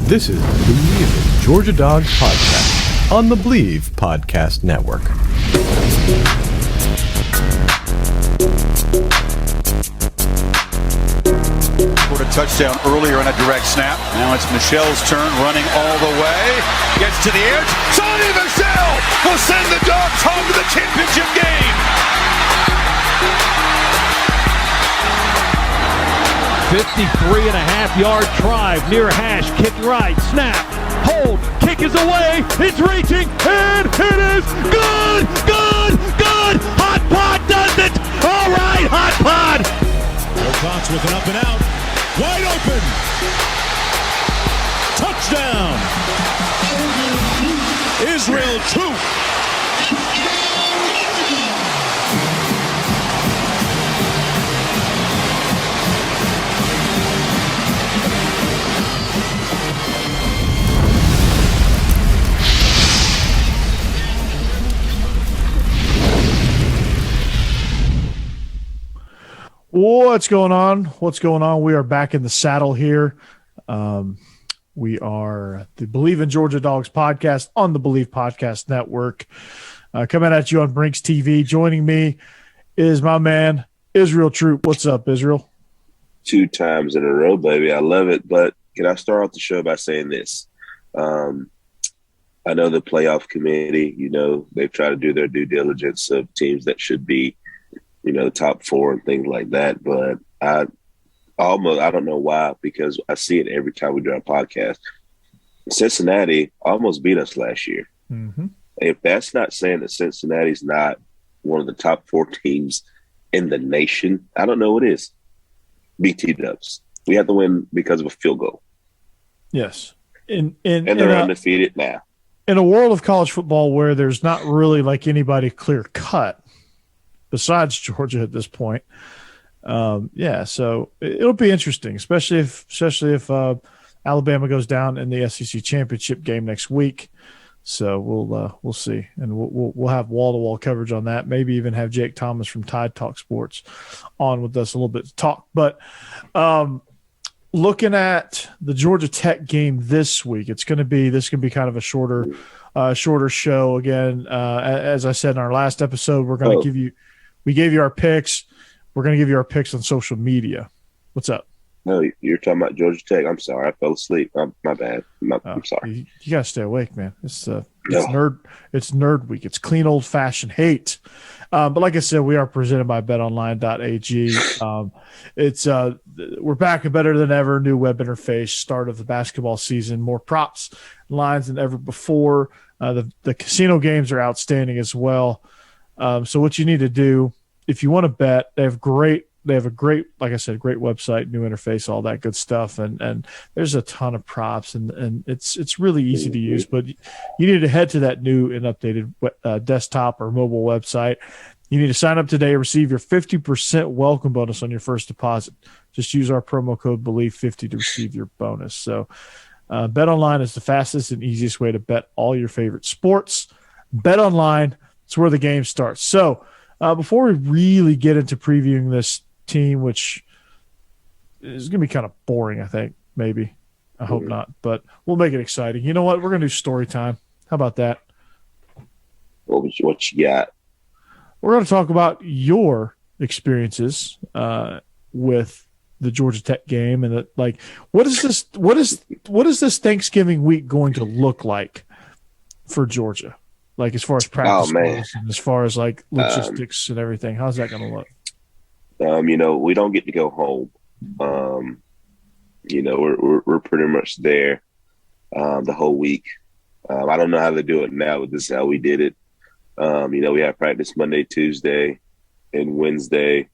This is Bleav Georgia Dawgs Podcast on the Bleav Podcast Network. Scored a touchdown earlier on a direct snap. Now it's Michelle's turn, running all the way. Gets to the edge. Sonny Michel will send the Dawgs home to the championship game. 53.5-yard drive near hash, kick right, snap, hold, kick is away, it's reaching, and it is good, good, good. Hot Pod does it. All right, Hot Pod. Wilcox with an up and out, wide open, touchdown, Israel Troupe. What's going on? We are back in the saddle here. We are the Bleav in Georgia Dawgs podcast on the Bleav Podcast Network. Coming at you on Brinks TV. Joining me is my man, Israel Troupe. What's up, Israel? 2 times in a row, baby. I love it. But can I start off the show by saying this? I know the playoff committee, they've tried to do their due diligence of teams that should be top 4 and things like that. But I don't know why, because I see it every time we do our podcast. Cincinnati almost beat us last year. Mm-hmm. If that's not saying that Cincinnati's not one of the top 4 teams in the nation, I don't know what is. BT Dubs. We have to win because of a field goal. Yes. And they're undefeated now. In a world of college football where there's not really like anybody clear cut, besides Georgia at this point. So it'll be interesting, especially if Alabama goes down in the SEC championship game next week. So we'll see, and we'll have wall-to-wall coverage on that. Maybe even have Jake Thomas from Tide Talk Sports on with us a little bit to talk. But looking at the Georgia Tech game this week, this can be kind of a shorter show. Again, as I said in our last episode, we're going to give you. We gave you our picks. We're going to give you our picks on social media. What's up? No, you're talking about Georgia Tech. I'm sorry. I fell asleep. My bad. I'm sorry. You got to stay awake, man. It's nerd week. It's clean old-fashioned hate. But like I said, we are presented by betonline.ag. We're back and better than ever. New web interface, start of the basketball season, more props lines than ever before. The casino games are outstanding as well. So what you need to do, if you want to bet, they have a great, like I said, great website, new interface, all that good stuff. And there's a ton of props and it's really easy to use, but you need to head to that new and updated desktop or mobile website. You need to sign up today, receive your 50% welcome bonus on your first deposit. Just use our promo code Bleav50 to receive your bonus. So BetOnline is the fastest and easiest way to bet all your favorite sports. BetOnline, it's where the game starts. So before we really get into previewing this team, which is going to be kind of boring, I think, maybe. I hope not. But we'll make it exciting. You know what? We're going to do story time. How about that? What you got? We're going to talk about your experiences with the Georgia Tech game and what is this Thanksgiving week going to look like for Georgia? Like as far as practice goes and as far as like logistics and everything, how's that going to look? We don't get to go home. We're pretty much there the whole week. I don't know how they do it now, but this is how we did it. We had practice Monday, Tuesday, and Wednesday.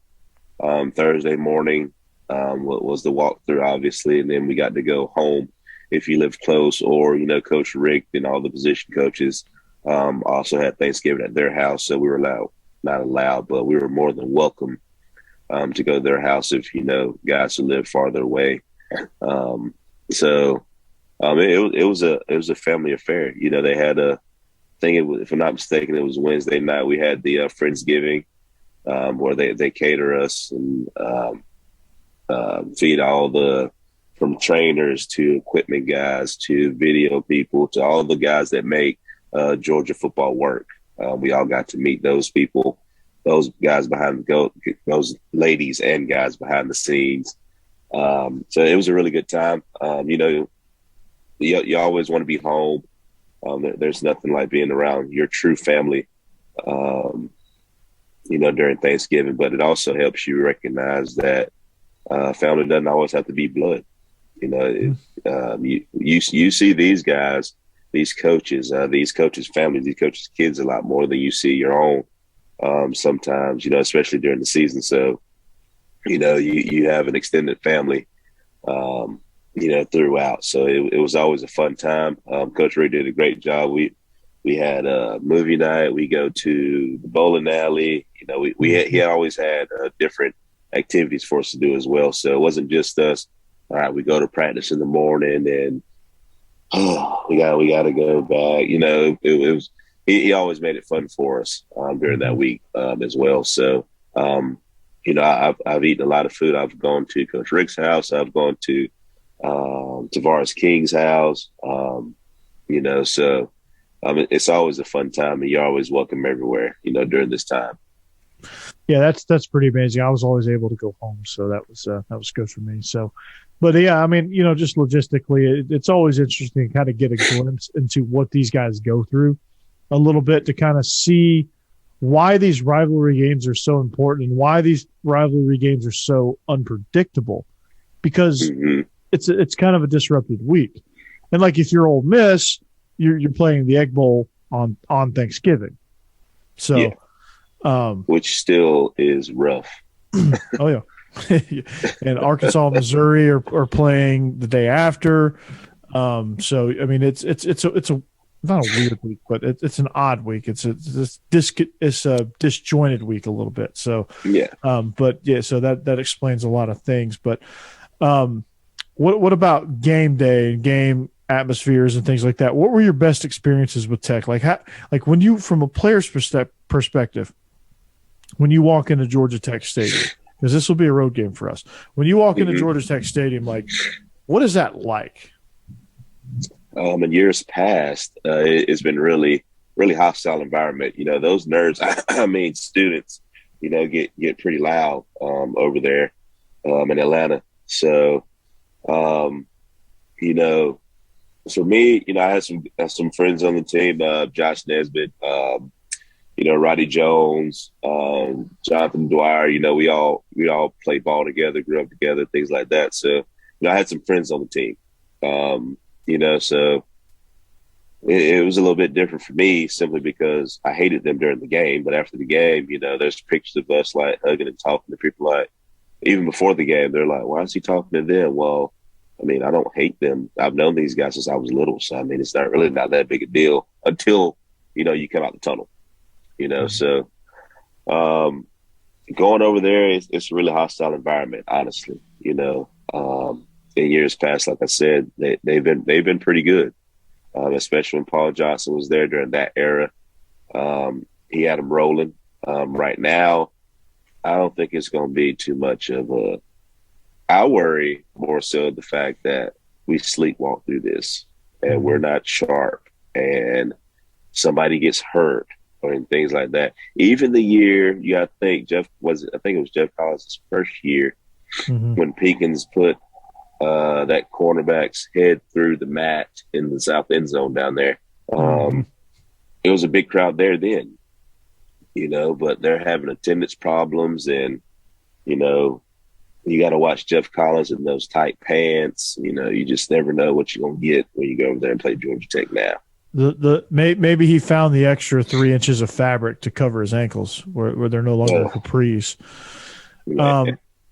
Thursday morning was the walkthrough, obviously, and then we got to go home if you live close, or Coach Rick and all the position coaches. Also had Thanksgiving at their house, so we were not allowed, but we were more than welcome to go to their house if guys who live farther away. It was a family affair. They had if I'm not mistaken, it was Wednesday night. We had the Friendsgiving where they cater us and feed all the from trainers to equipment guys to video people to all the guys that make Georgia football work. We all got to meet those people, those guys behind those ladies and guys behind the scenes. So it was a really good time. You always want to be home. There's nothing like being around your true family, during Thanksgiving, but it also helps you recognize that family doesn't always have to be blood. You see these guys, these coaches' families, these coaches' kids a lot more than you see your own sometimes, especially during the season. So, you have an extended family, throughout. So it was always a fun time. Coach Ray did a great job. We had a movie night. We go to the bowling alley. He always had different activities for us to do as well. So it wasn't just us. All right, we go to practice in the morning and we got to go back. He always made it fun for us during that week as well. So I've eaten a lot of food. I've gone to Coach Rick's house. I've gone to Tavares King's house. So it's always a fun time, and you're always welcome everywhere. During this time. Yeah, that's pretty amazing. I was always able to go home, so that was good for me. So, but yeah, I mean, just logistically, it's always interesting to kind of get a glimpse into what these guys go through a little bit to kind of see why these rivalry games are so important and why these rivalry games are so unpredictable, because it's kind of a disrupted week. And like if you're Ole Miss, you're playing the Egg Bowl on Thanksgiving, so. Yeah. Which still is rough. Oh yeah, and Arkansas, Missouri are playing the day after. So I mean, it's a not a weird week, but it's an odd week. It's a disjointed week a little bit. So yeah, so that explains a lot of things. But what about game day and game atmospheres and things like that? What were your best experiences with Tech? Like when you, from a player's perspective, when you walk into Georgia Tech Stadium, because this will be a road game for us. When you walk into Georgia Tech Stadium, like, what is that like? In years past, it's been really, really hostile environment. Those nerds, I mean, students, get pretty loud over there in Atlanta. So, for me, I had some friends on the team, Josh Nesbitt, Roddy Jones, Jonathan Dwyer. We all played ball together, grew up together, things like that. So, I had some friends on the team. So it was a little bit different for me simply because I hated them during the game. But after the game, there's pictures of us like hugging and talking to people. Like even before the game, they're like, "Why is he talking to them?" Well, I mean, I don't hate them. I've known these guys since I was little, so I mean, it's not that big a deal until you come out the tunnel. So going over there, it's a really hostile environment, honestly. In years past, like I said, they've been pretty good, especially when Paul Johnson was there during that era. He had them rolling. Right now, I don't think it's going to be too much of a. I worry more so the fact that we sleepwalk through this and we're not sharp and somebody gets hurt or things like that. Even the year you got to think I think it was Jeff Collins' first year when Peekins put that cornerback's head through the mat in the south end zone down there. It was a big crowd there then, but they're having attendance problems and, you got to watch Jeff Collins in those tight pants. You just never know what you're going to get when you go over there and play Georgia Tech now. Maybe he found the extra 3 inches of fabric to cover his ankles where they're no longer capris.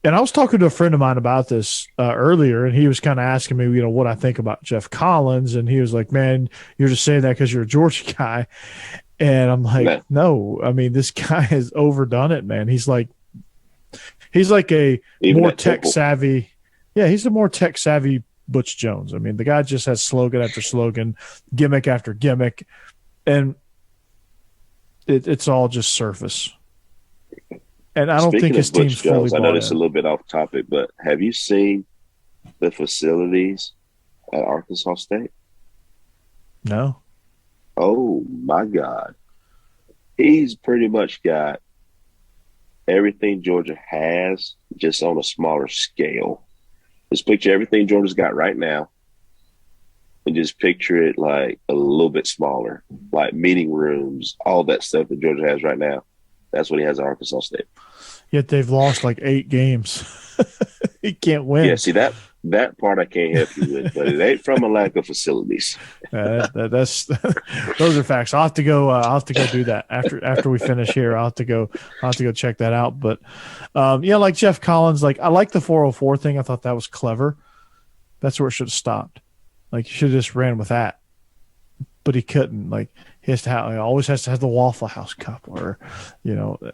And I was talking to a friend of mine about this earlier, and he was kind of asking me, what I think about Jeff Collins. And he was like, "Man, you're just saying that because you're a Georgia guy." And I'm like, "No, I mean, this guy has overdone it, man. He's like a more tech savvy. Yeah, he's a more tech savvy Butch Jones. I mean, the guy just has slogan after slogan, gimmick after gimmick, and it's all just surface. And I don't think his team's fully bought in. I know this is a little bit off topic, but have you seen the facilities at Arkansas State? No. Oh, my God. He's pretty much got everything Georgia has, just on a smaller scale. Just picture everything Georgia's got right now and just picture it like a little bit smaller, like meeting rooms, all that stuff that Georgia has right now. That's what he has at Arkansas State. Yet they've lost like 8 games. He can't win. Yeah, see, that part I can't help you with, but it ain't from a lack of facilities. That's those are facts. I'll have to go do that after we finish here. I'll have to go check that out. But like Jeff Collins, like I like the 404 thing. I thought that was clever. That's where it should have stopped. Like you should have just ran with that. But he couldn't. Like he has to have, always has to have the Waffle House cup, or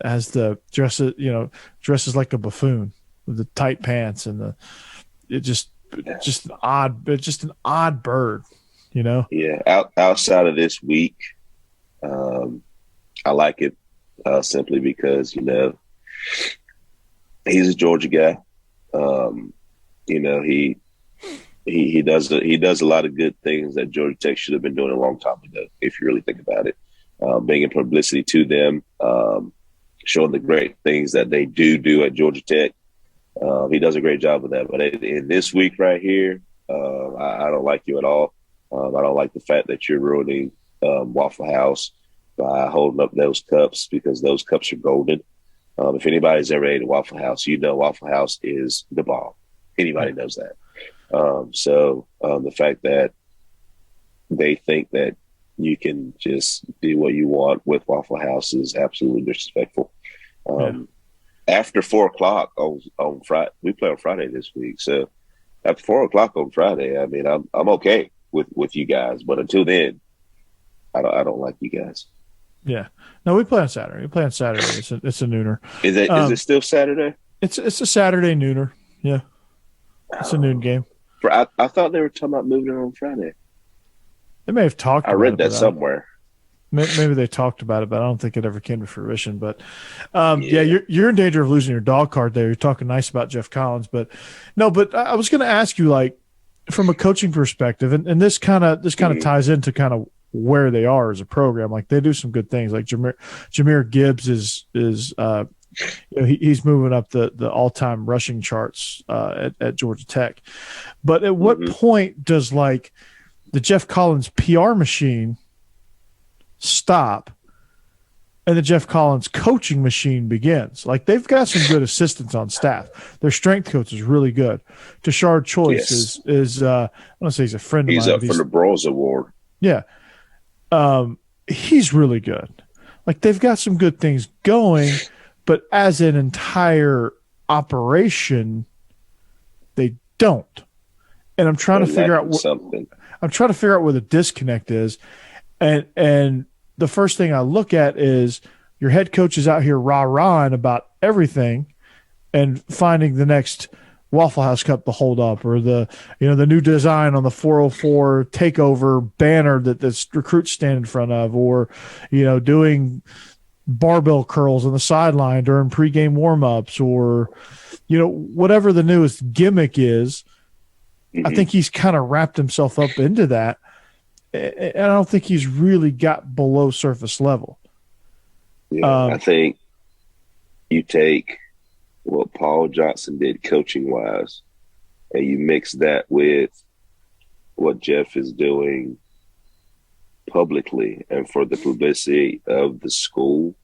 has the dresses like a buffoon with the tight pants and just an odd bird, Yeah, outside of this week, I like it simply because he's a Georgia guy. He does a lot of good things that Georgia Tech should have been doing a long time ago, if you really think about it. Bringing publicity to them, showing the great things that they do at Georgia Tech. He does a great job of that. But in this week right here, I don't like you at all. I don't like the fact that you're ruining Waffle House by holding up those cups, because those cups are golden. If anybody's ever ate a Waffle House, Waffle House is the bomb. Anybody knows that. So the fact that they think that you can just do what you want with Waffle House is absolutely disrespectful. After 4:00 on Friday, we play on Friday this week. So after 4:00 on Friday, I mean, I'm okay with you guys, but until then, I don't like you guys. Yeah, no, we play on Saturday. It's a nooner. Is it still Saturday? It's a Saturday nooner. Yeah, it's a noon game. I thought they were talking about moving it on Friday. They may have talked. I read that somewhere. Maybe they talked about it, but I don't think it ever came to fruition. But you're in danger of losing your dog card there. You're talking nice about Jeff Collins, but no. But I was going to ask you, like, from a coaching perspective, and this kind of ties into kind of where they are as a program. Like they do some good things. Like Jahmyr Gibbs is he's moving up the all-time rushing charts at Georgia Tech. But at what point does like the Jeff Collins PR machine stop and the Jeff Collins coaching machine begins? Like they've got some good assistants on staff. Their strength coach is really good. Tashard Choice is I want to say he's a friend of mine. He's up for the Bros Award. Yeah. He's really good. Like they've got some good things going, but as an entire operation, they don't. And I'm trying to figure out something. I'm trying to figure out where the disconnect is. And the first thing I look at is your head coach is out here rah-rahing about everything and finding the next Waffle House cup to hold up, or the new design on the 404 takeover banner that the recruits stand in front of, or doing barbell curls on the sideline during pregame warmups, or whatever the newest gimmick is. I think he's kind of wrapped himself up into that, and I don't think he's really got below surface level. Yeah, I think you take what Paul Johnson did coaching wise, and you mix that with what Jeff is doing publicly and for the publicity of the school,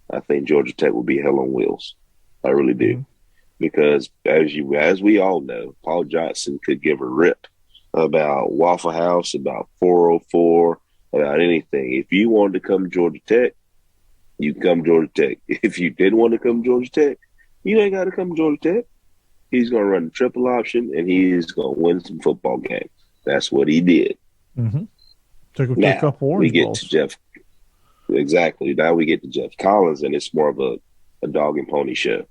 I think Georgia Tech will be hell on wheels. I really do. Because as we all know, Paul Johnson could give a rip about Waffle House, about 404, about anything. If you wanted to come to Georgia Tech, you come Georgia Tech. If you didn't want to come to Georgia Tech, you ain't got to come to Georgia Tech. He's going to run the triple option, and he's going to win some football games. That's what he did. Took a couple orange we get balls. to Jeff. Exactly. Now we get to Jeff Collins, and it's more of a dog and pony show.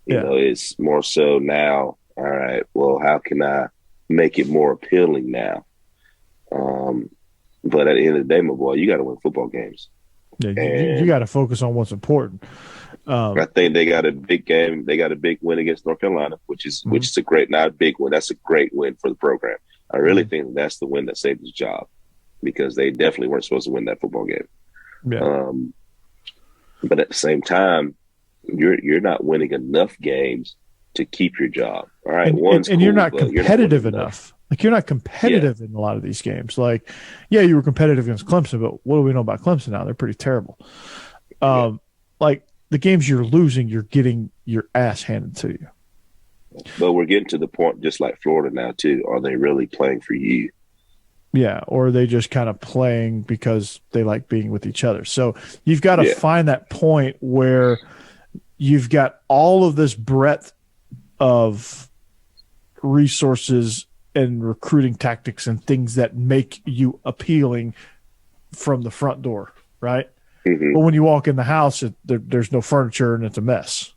You know, it's more so now, all right, well, how can I make it more appealing now? But at the end of the day, my boy, you got to win football games. Yeah, you got to focus on what's important. I think they got a big game. They got a big win against North Carolina, which is a great, not a big win. That's a great win for the program. I really think that's the win that saved his job, because they definitely weren't supposed to win that football game. Yeah. But at the same time, you're not winning enough games to keep your job. All right, and you're not competitive enough. Like, you're not competitive in a lot of these games. Like, yeah, you were competitive against Clemson, but what do we know about Clemson now? They're pretty terrible. Like, the games you're losing, you're getting your ass handed to you. But we're getting to the point, just like Florida now, too. Are they really playing for you? Yeah, or are they just kind of playing because they like being with each other? So you've got to find that point where you've got all of this breadth of resources and recruiting tactics and things that make you appealing from the front door, right? Mm-hmm. But when you walk in the house, there's no furniture and it's a mess,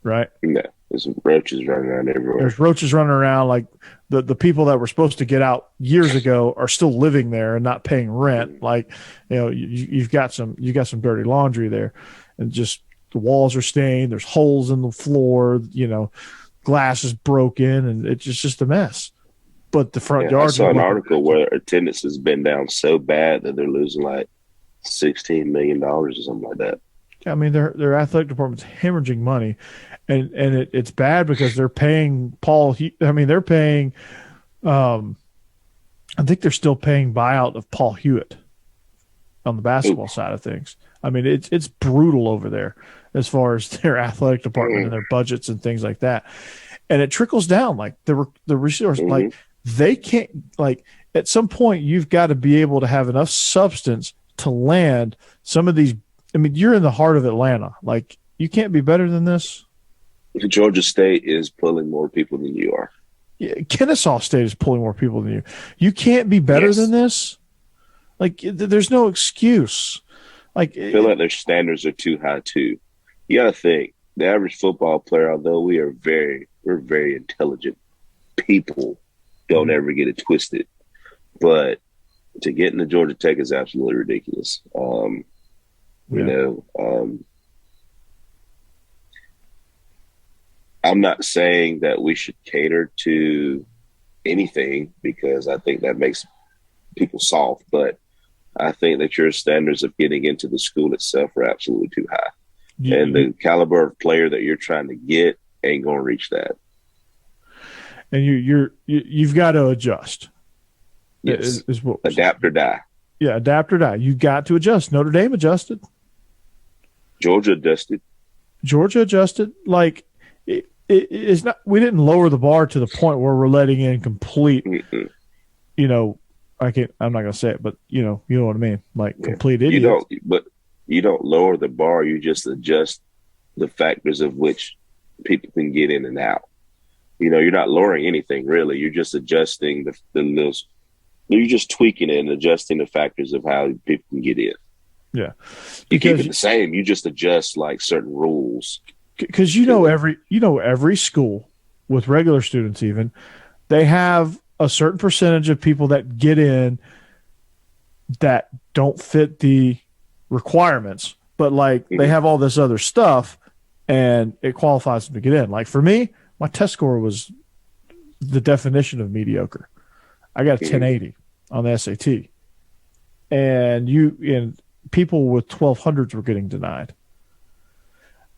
right? Yeah, there's roaches running around everywhere. There's roaches running around. Like, the people that were supposed to get out years ago are still living there and not paying rent. Like, you've got some dirty laundry there, and just the walls are stained. There's holes in the floor. Glass is broken, and it's just a mess. But the front yard. I saw an article where attendance has been down so bad that they're losing like $16 million or something like that. I mean, their athletic department's hemorrhaging money, and it's bad because they're paying Paul. I mean, they're paying. I think they're still paying buyout of Paul Hewitt on the basketball side of things. I mean, it's brutal over there as far as their athletic department and their budgets and things like that. And it trickles down, like the resource, like they can't, like, at some point you've got to be able to have enough substance to land some of these. I mean, you're in the heart of Atlanta. Like, you can't be better than this. Georgia State is pulling more people than you are. Yeah, Kennesaw State is pulling more people than you. You can't be better than this. Like, there's no excuse. Like, I feel like their standards are too high too. You got to think, the average football player, although we're very intelligent people, don't ever get it twisted. But to get into Georgia Tech is absolutely ridiculous. I'm not saying that we should cater to anything, because I think that makes people soft, but I think that your standards of getting into the school itself are absolutely too high. Yeah. And the caliber of player that you're trying to get ain't going to reach that. And you've got to adjust. Yes. Is what adapt or die. Yeah, adapt or die. You got to adjust. Notre Dame adjusted. Georgia adjusted. Like, it's not. We didn't lower the bar to the point where we're letting in complete. I'm not going to say it, but you know what I mean. Like, complete idiots. You don't lower the bar. You just adjust the factors of which people can get in and out. You're not lowering anything really. You're just adjusting the little. You're just tweaking it and adjusting the factors of how people can get in. Yeah, you keep it the same. You just adjust like certain rules. Because every school with regular students, even, they have a certain percentage of people that get in that don't fit the requirements, but like they have all this other stuff and it qualifies them to get in. Like, for me, my test score was the definition of mediocre. I got a 1080 on the SAT, and people with 1200s were getting denied.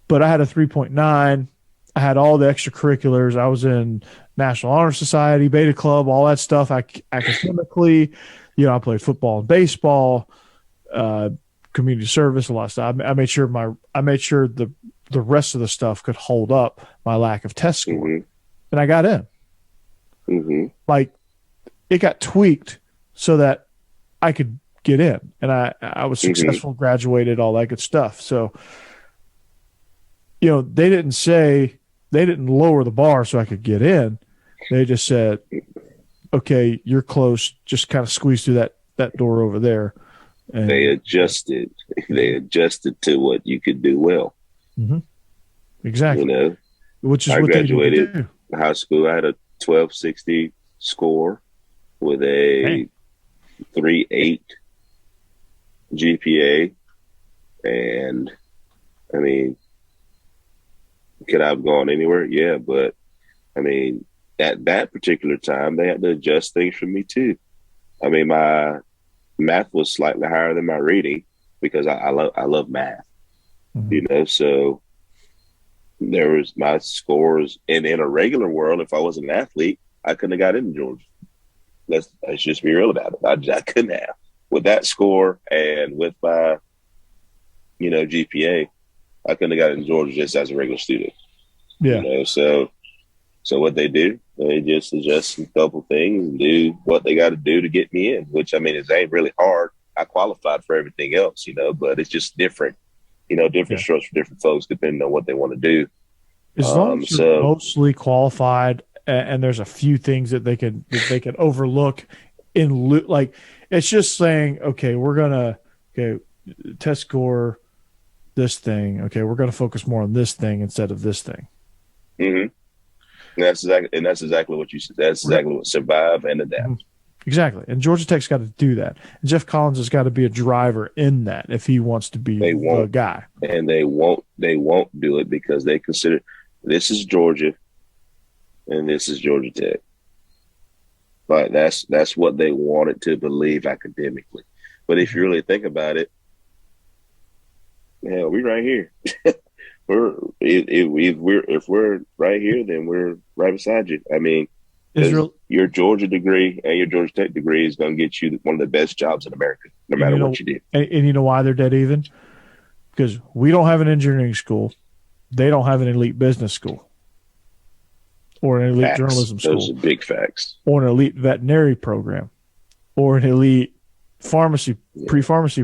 But I had a 3.9. I had all the extracurriculars. I was in National Honor Society, Beta Club, all that stuff. Academically, I played football and baseball, community service, a lot of stuff. I made sure the rest of the stuff could hold up my lack of test score, and I got in. Like, it got tweaked so that I could get in, and I was successful, graduated, all that good stuff. So, they didn't lower the bar so I could get in. They just said, okay, you're close. Just kind of squeeze through that door over there. And they adjusted to what you could do well. Exactly. Which is I what graduated they do. High school. I had a 1260 score with a 3.8 GPA. And I mean, could I have gone anywhere? Yeah, but I mean, at that particular time, they had to adjust things for me too. I mean, my math was slightly higher than my reading because I love math, So there was my scores, and in a regular world, if I was an athlete, I couldn't have got into Georgia. Let's just be real about it. I couldn't have with that score and with my, GPA. I couldn't have got into Georgia just as a regular student. Yeah. So what they do, they just adjust a couple things and do what they got to do to get me in, which, I mean, it ain't really hard. I qualified for everything else, but it's just different, different strokes for different folks depending on what they want to do. As long as you're mostly qualified and there's a few things that they can overlook like it's just saying, okay, we're going to test score this thing. Okay, we're going to focus more on this thing instead of this thing. Mm-hmm. That's exactly what you said. That's exactly what survive and adapt. Mm-hmm. Exactly. And Georgia Tech's got to do that. And Jeff Collins has got to be a driver in that if he wants to be the guy. And they won't do it because they consider this is Georgia and this is Georgia Tech. But that's what they wanted to believe academically. But if you really think about it, yeah, we're right here. If we're right here, then we're right beside you. I mean, Israel, your Georgia degree and your Georgia Tech degree is going to get you one of the best jobs in America, no matter what you do. And you know why they're dead even? Because we don't have an engineering school. They don't have an elite business school or an elite journalism school. Those are big facts. Or an elite veterinary program or an elite pre-pharmacy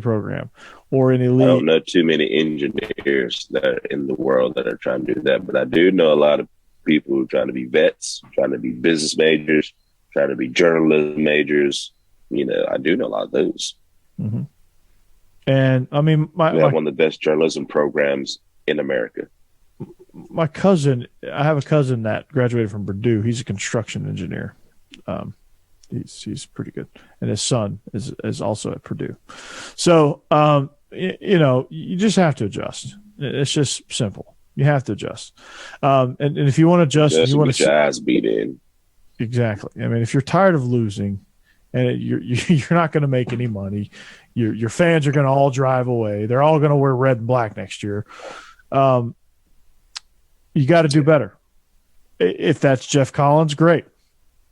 program or an elite. I don't know too many engineers that are in the world that are trying to do that, but I do know a lot of people who are trying to be vets, trying to be business majors, trying to be journalism majors. I do know a lot of those. Mm-hmm. And I mean, we have one of the best journalism programs in America. I have a cousin that graduated from Purdue. He's a construction engineer. He's pretty good. And his son is also at Purdue. So, you just have to adjust. It's just simple. You have to adjust. And if you want to adjust, you want to get your eyes beat in. Exactly. I mean, if you're tired of losing and you're not going to make any money, your fans are going to all drive away. They're all going to wear red and black next year. You got to do better. If that's Jeff Collins, great.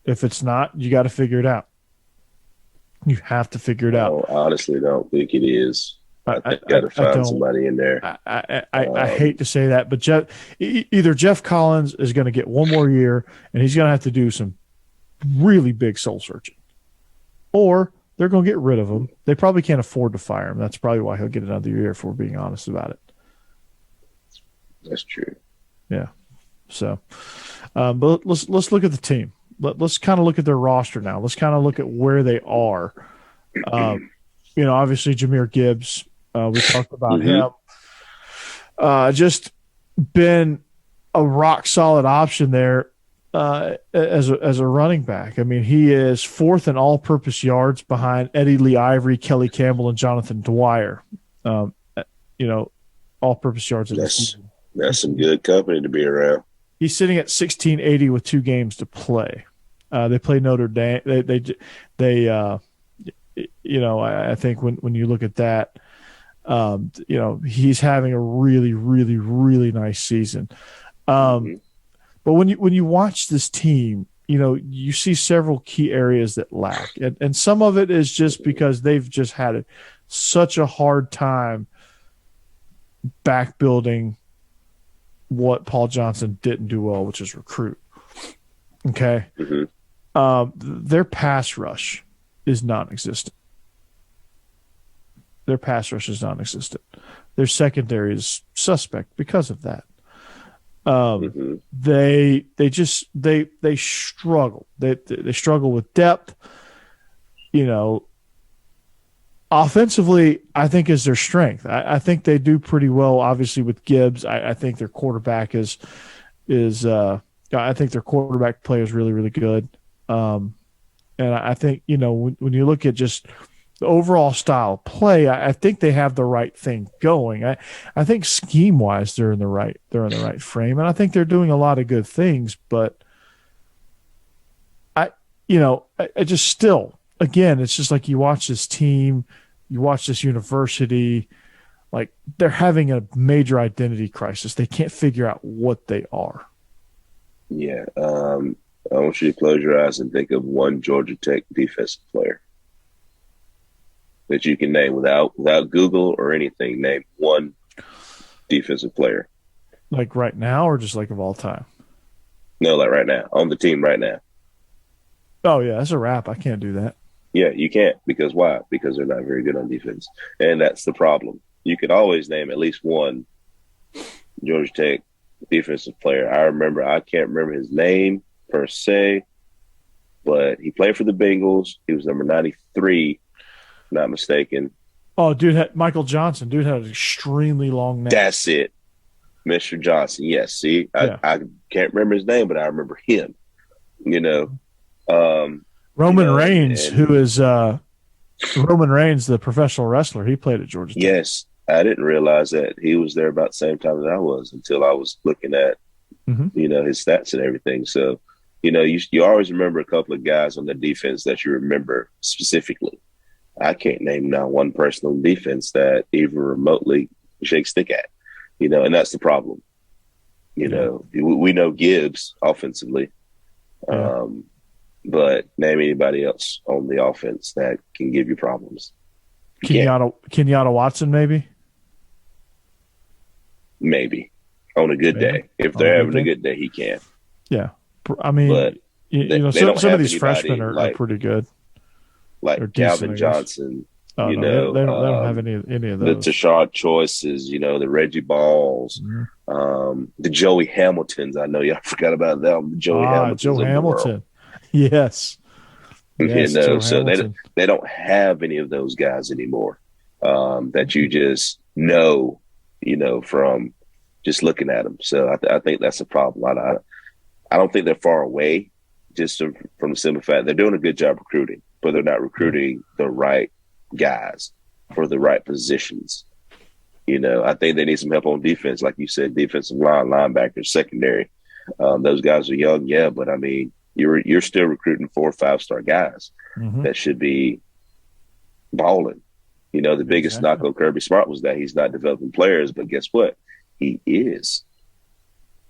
If it's not, you got to figure it out. You have to figure it out. I honestly don't think it is. I think got to find somebody in there. I hate to say that, but either Jeff Collins is going to get one more year and he's going to have to do some really big soul searching, or they're going to get rid of him. They probably can't afford to fire him. That's probably why he'll get another year if we're being honest about it. That's true. Yeah. So, but let's look at the team. Let's kind of look at their roster now. Let's kind of look at where they are. Obviously Jahmyr Gibbs. We talked about him. Just been a rock solid option there as a running back. I mean, he is fourth in all-purpose yards behind Eddie Lee Ivory, Kelly Campbell, and Jonathan Dwyer. All-purpose yards in the season. That's some good company to be around. He's sitting at 1680 with 2 games to play. They play Notre Dame. I think when you look at that, he's having a really, really, really nice season. But when you watch this team, you see several key areas that lack, and some of it is just because they've just had such a hard time back building what Paul Johnson didn't do well, which is recruit. Okay. Mm-hmm. Their pass rush is non-existent. Their secondary is suspect because of that. They struggle. They struggle with depth. Offensively, I think is their strength. I think they do pretty well. Obviously, with Gibbs, I think their quarterback is. I think their quarterback play is really, really good. And I think when you look at just the overall style of play, I think they have the right thing going. I think scheme wise, they're in the right frame, and I think they're doing a lot of good things. But I just still, again, it's just like you watch this team, you watch this university, like they're having a major identity crisis. They can't figure out what they are. Yeah. I want you to close your eyes and think of one Georgia Tech defensive player that you can name without Google or anything. Name one defensive player. Like right now, or just like of all time? No, like right now, on the team right now. Oh yeah, that's a wrap. I can't do that. Yeah, you can't. Because why? Because they're not very good on defense. And that's the problem. You could always name at least one Georgia Tech defensive player. I can't remember his name per se, but he played for the Bengals. He was number 93, not mistaken. Oh, Michael Johnson. Dude had an extremely long name. That's it. Mr. Johnson. Yes. See, Yeah. I can't remember his name, but I remember him. Roman Reigns, who is Roman Reigns, the professional wrestler, he played at Georgia Tech. Yes. I didn't realize that he was there about the same time that I was until I was looking at, his stats and everything. So, you always remember a couple of guys on the defense that you remember specifically. I can't name now one person on defense that even remotely shakes stick at, and that's the problem. We know Gibbs offensively, but name anybody else on the offense that can give you problems. Kenyatta Watson, maybe? Maybe. On a good day. If they're having a good day, he can. Yeah. I mean, but some of these freshmen are pretty good. Like Calvin Johnson, they don't have any of those. The Tashard Choices, the Reggie Balls, the Joey Hamiltons. I know y'all forgot about them. The Joey Hamiltons. Joe Hamilton. Yes. So they don't have any of those guys anymore that you just know, from just looking at them. So I think that's a problem. I don't think they're far away just from the simple fact they're doing a good job recruiting, but they're not recruiting the right guys for the right positions. I think they need some help on defense. Like you said, defensive line, linebackers, secondary. Those guys are young. Yeah. But I mean, you're still recruiting 4 or 5-star guys that should be balling. The biggest knock on Kirby Smart was that he's not developing players, but guess what? He is.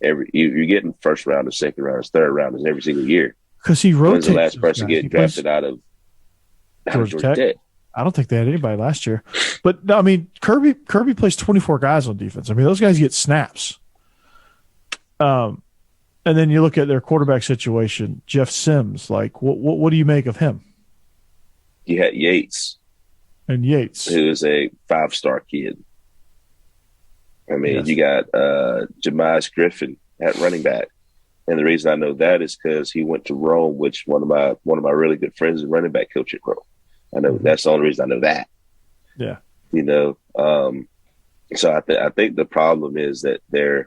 You're getting first rounders, second rounders, third rounders every single year. Because he rotates. When's the last person getting drafted out of Georgia Tech? I don't think they had anybody last year. But I mean, Kirby plays 24 guys on defense. I mean, those guys get snaps. And then you look at their quarterback situation, Jeff Sims. Like, what do you make of him? You had Yates, who is a 5-star kid. I mean, You got Jemias Griffin at running back, and the reason I know that is because he went to Rome, which one of my really good friends is running back coach at Rome. I know that's the only reason I know that. Yeah, So I think the problem is that the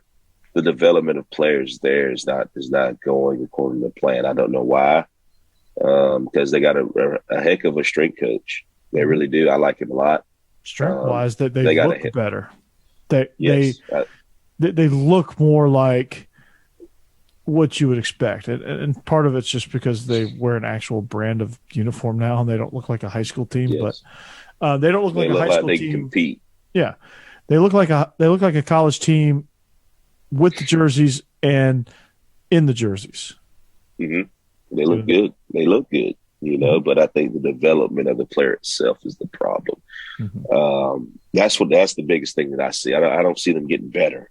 development of players there is not going according to plan. I don't know why, because they got a heck of a strength coach. They really do. I like him a lot. Strength wise, they look better. They look more like what you would expect, and part of it's just because they wear an actual brand of uniform now, and they don't look like a high school team. Yes. But they don't look like a high school they team. Compete. Yeah, they look like a college team with the jerseys and in the jerseys. Mm-hmm. They look good. They look good. But I think the development of the player itself is the problem. That's the biggest thing that I see. I don't see them getting better.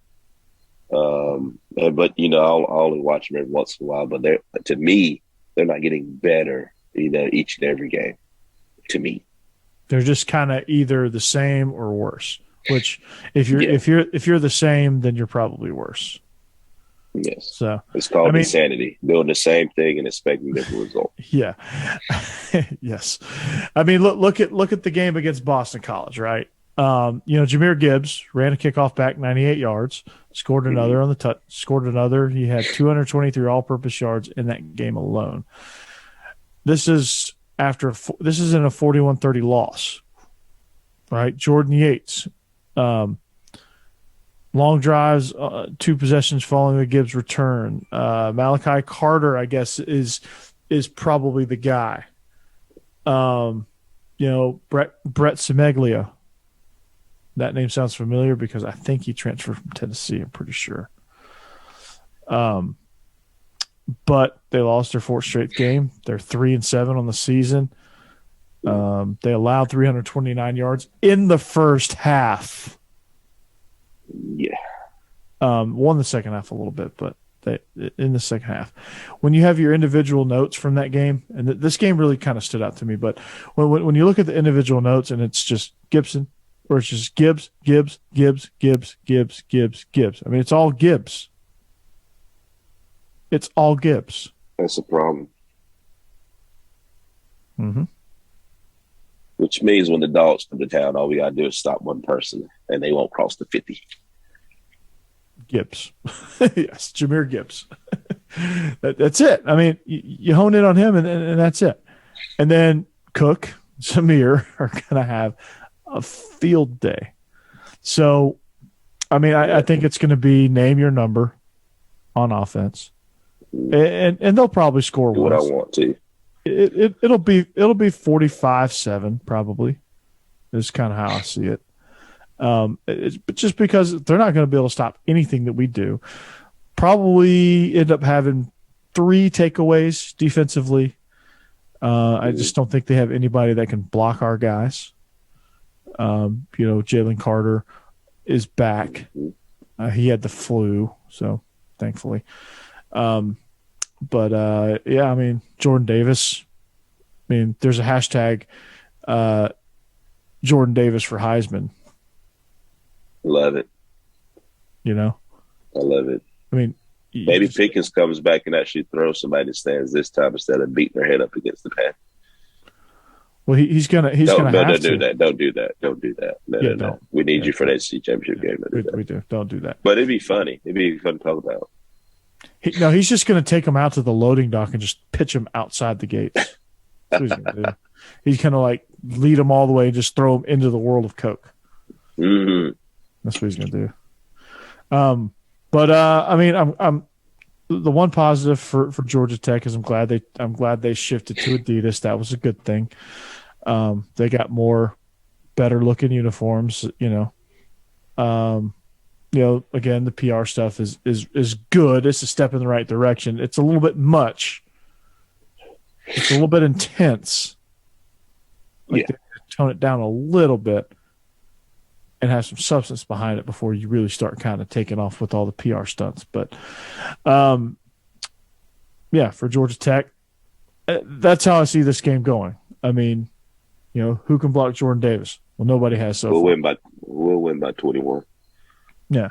But I'll only watch them every once in a while. But to me, they're not getting better. Each and every game. To me, they're just kind of either the same or worse. Which, if you're the same, then you're probably worse. Yes. So it's called insanity, doing the same thing and expecting different results. Yeah. Yes. I mean, look at the game against Boston College, right? Jahmyr Gibbs ran a kickoff back 98 yards, scored another on the scored another. He had 223 all-purpose yards in that game alone. This is this isn't a 41-30 loss, right? Jordan Yates, long drives, 2 possessions following the Gibbs return. Malachi Carter, I guess, is probably the guy. Brett Semeglia. That name sounds familiar because I think he transferred from Tennessee. I'm pretty sure. But they lost their 4th straight game. They're 3-7 on the season. They allowed 329 yards in the first half. Yeah. Won the second half a little bit, but in the second half. When you have your individual notes from that game, and this game really kind of stood out to me, but when you look at the individual notes and it's just Gibson, or it's just Gibbs. I mean, it's all Gibbs. It's all Gibbs. That's a problem. Mm-hmm. Which means when the Dawgs come to town, all we got to do is stop one person, and they won't cross the 50. Gibbs. Yes, Jahmyr Gibbs. That's it. I mean, you hone in on him, and that's it. And then Cook, Samir are going to have a field day. So, I mean, I think it's going to be name your number on offense. And they'll probably score do what I want to. It'll be 45-7 probably. Is kind of how I see it. It's just because they're not going to be able to stop anything that we do. Probably end up having 3 takeaways defensively. I just don't think they have anybody that can block our guys. Jalen Carter is back. He had the flu, so thankfully. I mean, Jordan Davis. I mean, there's a hashtag Jordan Davis for Heisman. Love it. I love it. I mean, maybe Pickens comes back and actually throws somebody in the stands this time instead of beating their head up against the pad. Well, he's gonna have to. do that. Don't do that. No. We need you for the SEC championship game. We do. Don't do that. But it'd be funny. It'd be fun to talk about. He's just going to take him out to the loading dock and just pitch him outside the gates. That's what he's going to do. He's going to lead them all the way and just throw them into the world of Coke. Mm-hmm. That's what he's going to do. I mean, I'm the one positive for Georgia Tech is I'm glad they shifted to Adidas. That was a good thing. They got more better looking uniforms. Again, the PR stuff is good. It's a step in the right direction. It's a little bit much. It's a little bit intense. They tone it down a little bit and have some substance behind it before you really start kind of taking off with all the PR stunts. But, for Georgia Tech, that's how I see this game going. I mean, who can block Jordan Davis? Well, nobody has so far. We'll win by 21. Yeah.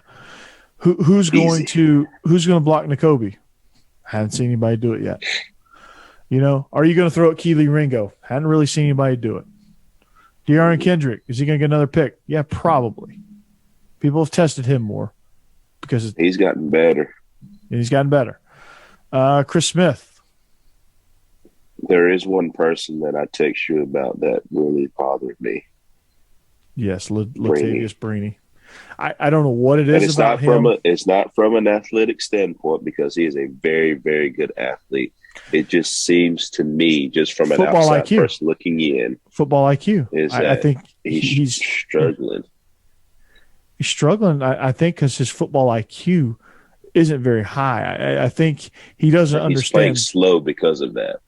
Who's going to block Nakobe? Haven't seen anybody do it yet. Are you going to throw at Keely Ringo? Hadn't really seen anybody do it. De'Aaron Kendrick, is he going to get another pick? Yeah, probably. People have tested him more because he's gotten better. Chris Smith. There is one person that I text you about that really bothered me. Yes, Latavius Brini. I don't know what it is about him. It's not from an athletic standpoint because he is a very, very good athlete. It just seems to me, just from an football outside IQ. person looking in, football IQ. I think he's struggling. He's struggling. I think because his football IQ isn't very high. I think he doesn't understand. He's playing slow because of that.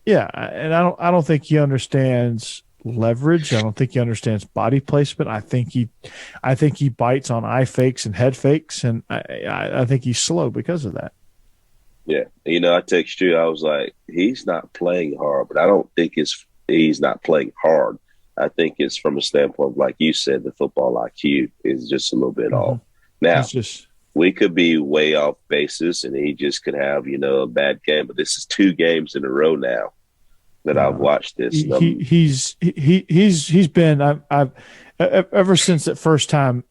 Yeah, and I don't think he understands leverage. I don't think he understands body placement. I think he bites on eye fakes and head fakes, and I think he's slow because of that. Yeah, I text you. I was like, he's not playing hard, but I don't think he's not playing hard. I think it's from a standpoint, like you said, the football IQ is just a little bit off. Now, we could be way off basis, and he just could have a bad game. But this is 2 games in a row now that I've watched this. He's been I've ever since that first time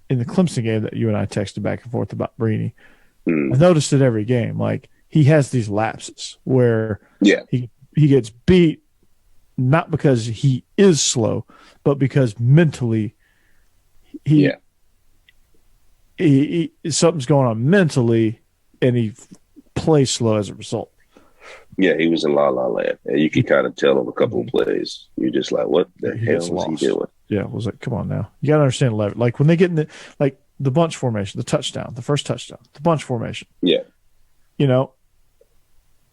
in the Clemson game that you and I texted back and forth about Brini. I noticed it every game. Like he has these lapses where he gets beat not because he is slow, but because mentally he something's going on mentally, and he plays slow as a result. Yeah, he was in La La Land, and you could kind of tell on a couple of plays. You're just like, what the hell was he doing? Yeah, it was like, come on now. You got to understand, like when they get in the bunch formation, the touchdown, the first touchdown, the bunch formation. Yeah. You know,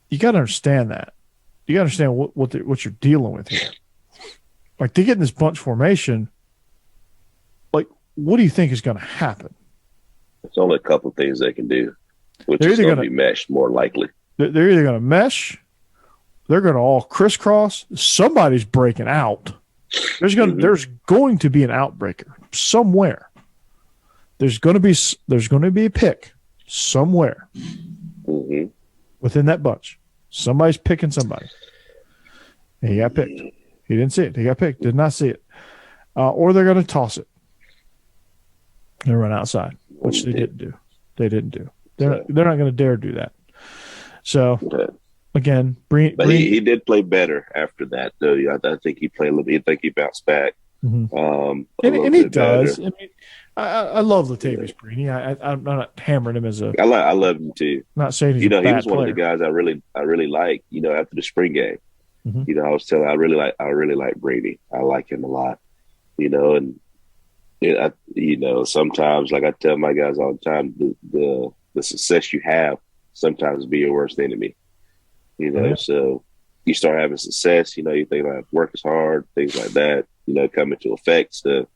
you got to understand that. You got to understand what you're dealing with here. Like, they get in this bunch formation, like, what do you think is going to happen? There's only a couple of things they can do, which is going to be meshed more likely. They're either going to mesh, they're going to all crisscross. Somebody's breaking out. There's going to be an outbreaker somewhere. There's going to be a pick somewhere within that bunch. Somebody's picking somebody. And he got picked. He didn't see it. He got picked. Did not see it. Or they're going to toss it and run outside, which they didn't do. They're not going to dare do that. So, again, he did play better after that, though. I think he played a little bit. I think he bounced back. And he does. Better. I mean, I love Latavius Brini. I'm not hammering him as a. I love him too. Not saying he's he was player. one of the guys I really like. After the spring game, I was telling I really like Brady. I like him a lot. And sometimes, like I tell my guys all the time, the success you have sometimes be your worst enemy. So you start having success. You think like work is hard, things like that. Come into effect. So,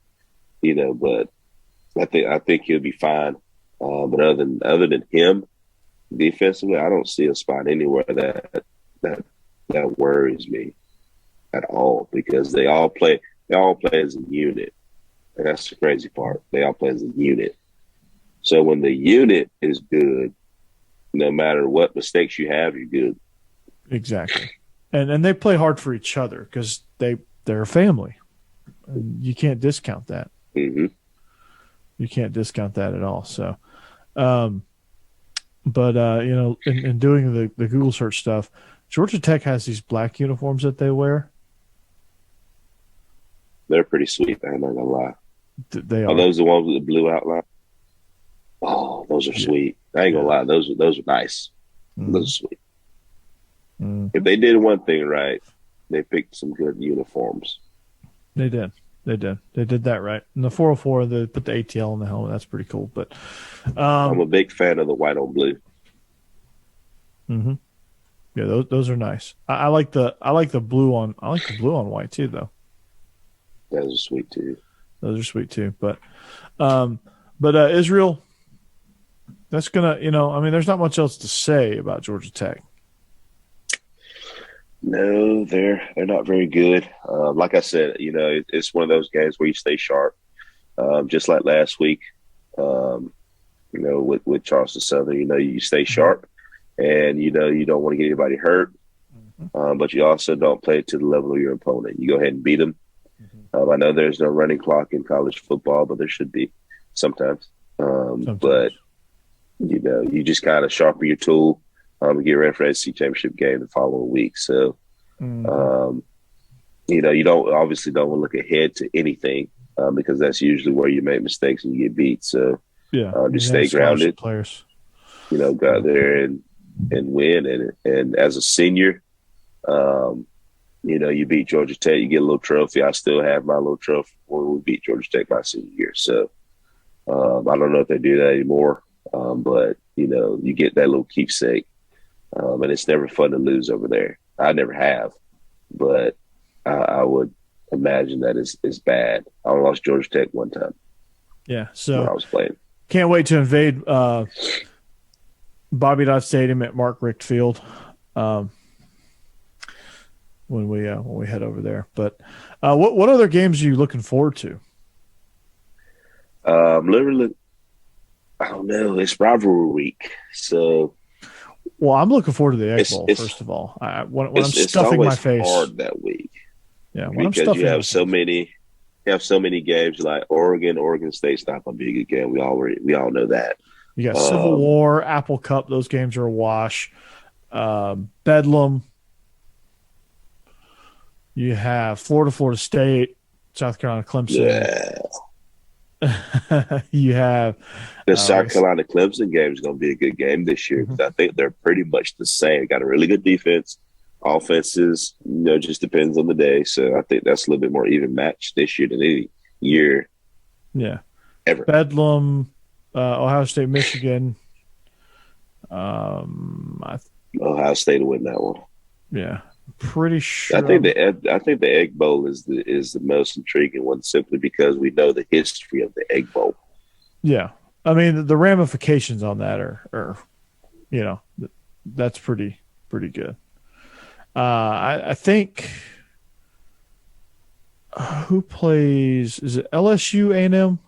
but I think he'll be fine. But other than him, defensively, I don't see a spot anywhere that worries me at all, because they all play as a unit. And that's the crazy part. They all play as a unit. So when the unit is good, no matter what mistakes you have, you're good. Exactly. And they play hard for each other because they're a family. And you can't discount that. Mm-hmm. You can't discount that at all. So, in doing the Google search stuff, Georgia Tech has these black uniforms that they wear. They're pretty sweet. I'm not gonna lie. They are. Are those the ones with the blue outline? Oh, those are sweet. I ain't gonna lie. Those are nice. Those are sweet. If they did one thing right, they picked some good uniforms. They did. They did that right. And the 404, they put the ATL on the helmet. That's pretty cool. But I'm a big fan of the white on blue. Mm-hmm. Yeah, those are nice. I like the blue on. I like the blue on white too, though. Those are sweet too. But Israel, that's gonna. There's not much else to say about Georgia Tech. No, they're not very good. Like I said, it's one of those games where you stay sharp, just like last week. With Charleston Southern, you stay sharp, and you don't want to get anybody hurt, but you also don't play to the level of your opponent. You go ahead and beat them. I know there's no running clock in college football, but there should be sometimes. But you just kind of sharpen your tool. Get ready for the SEC championship game the following week. So, you don't want to look ahead to anything because that's usually where you make mistakes and you get beat. So, just stay grounded. Players, go out there and win. And as a senior, you beat Georgia Tech, you get a little trophy. I still have my little trophy when we beat Georgia Tech my senior year. So, I don't know if they do that anymore, but you get that little keepsake. And it's never fun to lose over there. I never have, but I would imagine that it's bad. I lost Georgia Tech one time. Yeah, so when I was playing. Can't wait to invade Bobby Dodd Stadium at Mark Richt Field when we head over there. But what other games are you looking forward to? Literally, I don't know. It's rivalry week, so. Well, I'm looking forward to the Egg Bowl, first of all. When I'm stuffing my face. It's hard that week. Yeah, because you have so many games like Oregon State's not going to be a good game. We all know that. You got Civil War, Apple Cup. Those games are a wash. Bedlam. You have Florida State, South Carolina, Clemson. Yeah. You have the South Carolina Clemson game is going to be a good game this year because I think they're pretty much the same. Got a really good defense. Offenses, just depends on the day. So I think that's a little bit more even match this year than any year. Yeah. Ever. Bedlam, Ohio State, Michigan. Ohio State will win that one. Yeah. Pretty sure. I think the Egg Bowl is the most intriguing one simply because we know the history of the Egg Bowl. Yeah. I mean, the ramifications on that are that's pretty good. I think who plays? Is it LSU A&M?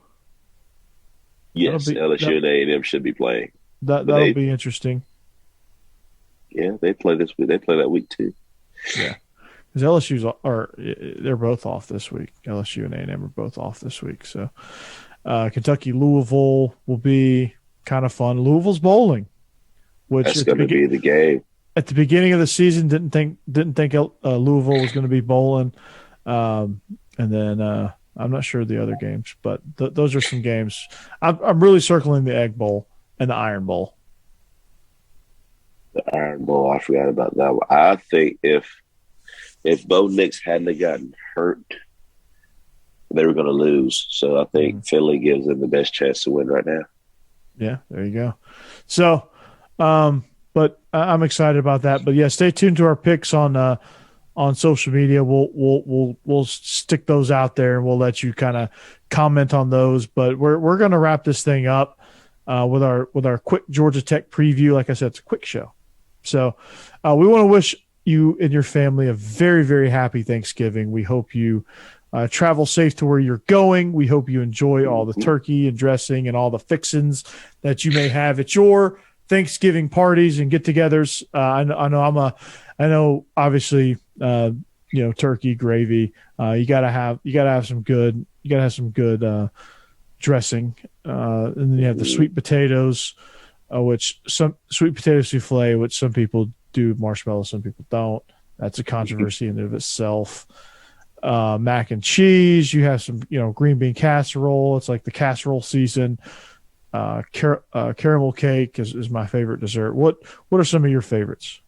Yes, LSU and A&M should be playing. That'll be interesting. Yeah, they play this week. They play that week too. Yeah, because they're both off this week. LSU and A&M are both off this week. So Kentucky Louisville will be kind of fun. Louisville's bowling, which that's going to be the game. At the beginning of the season, didn't think Louisville was going to be bowling, and then I'm not sure the other games, but those are some games. I'm really circling the Egg Bowl and the Iron Bowl. The Iron Bowl, I forgot about that one. I think if Bo Nix hadn't gotten hurt, they were going to lose. So I think Philly gives them the best chance to win right now. Yeah, there you go. So, but I'm excited about that. But yeah, stay tuned to our picks on social media. We'll stick those out there and we'll let you kind of comment on those. But we're going to wrap this thing up with our quick Georgia Tech preview. Like I said, it's a quick show. So we want to wish you and your family a very, very happy Thanksgiving. We hope you travel safe to where you're going. We hope you enjoy all the turkey and dressing and all the fixins that you may have at your Thanksgiving parties and get-togethers. I know. Obviously, turkey gravy. You gotta have some good dressing, and then you have the sweet potatoes, which some sweet potato souffle, which some people do marshmallow, some people don't. That's a controversy in and of itself. Mac and cheese. You have some, green bean casserole. It's like the casserole season. Caramel cake is my favorite dessert. What are some of your favorites?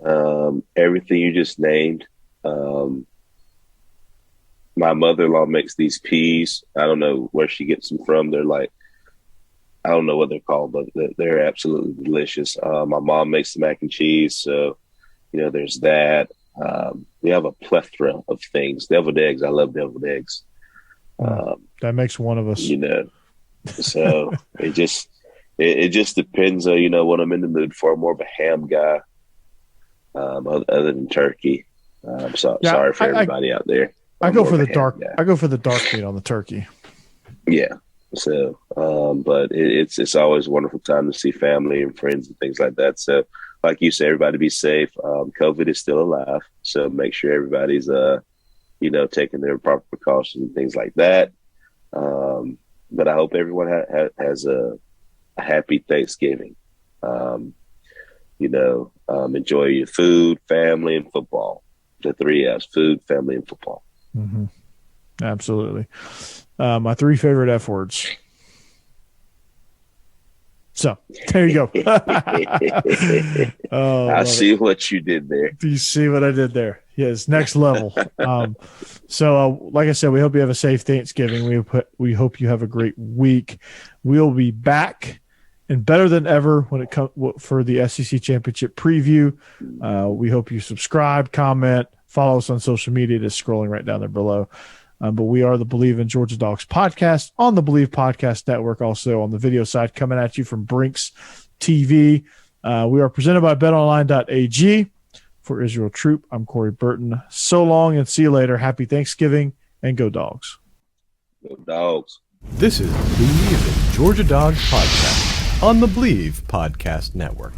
Everything you just named. My mother-in-law makes these peas. I don't know where she gets them from. They're like, I don't know what they're called, but they're absolutely delicious. My mom makes the mac and cheese. So, there's that. We have a plethora of things. Deviled eggs. I love deviled eggs. That makes one of us. So it just depends on, what I'm in the mood for. I'm more of a ham guy, other than turkey. Sorry for everybody out there. I go for the dark meat on the turkey. Yeah. So, but it's always a wonderful time to see family and friends and things like that. So, like you said, everybody be safe. COVID is still alive, so make sure everybody's taking their proper precautions and things like that. But I hope everyone has a happy Thanksgiving. Enjoy your food, family, and football. The 3 F's: food, family, and football. Mm-hmm. Absolutely. My 3 favorite F words. So there you go. I see what you did there. Do you see what I did there? Yes, next level. So like I said, we hope you have a safe Thanksgiving. We hope you have a great week. We'll be back and better than ever when it comes for the SEC Championship preview. We hope you subscribe, comment, follow us on social media. Just scrolling right down there below. But we are the Bleav in Georgia Dawgs podcast on the Bleav Podcast Network, also on the video side, coming at you from Brinks TV. We are presented by betonline.ag. For Israel Troupe, I'm Corey Burton. So long and see you later. Happy Thanksgiving and go Dawgs. Go Dawgs. This is Bleav in Georgia Dawgs podcast on the Bleav Podcast Network.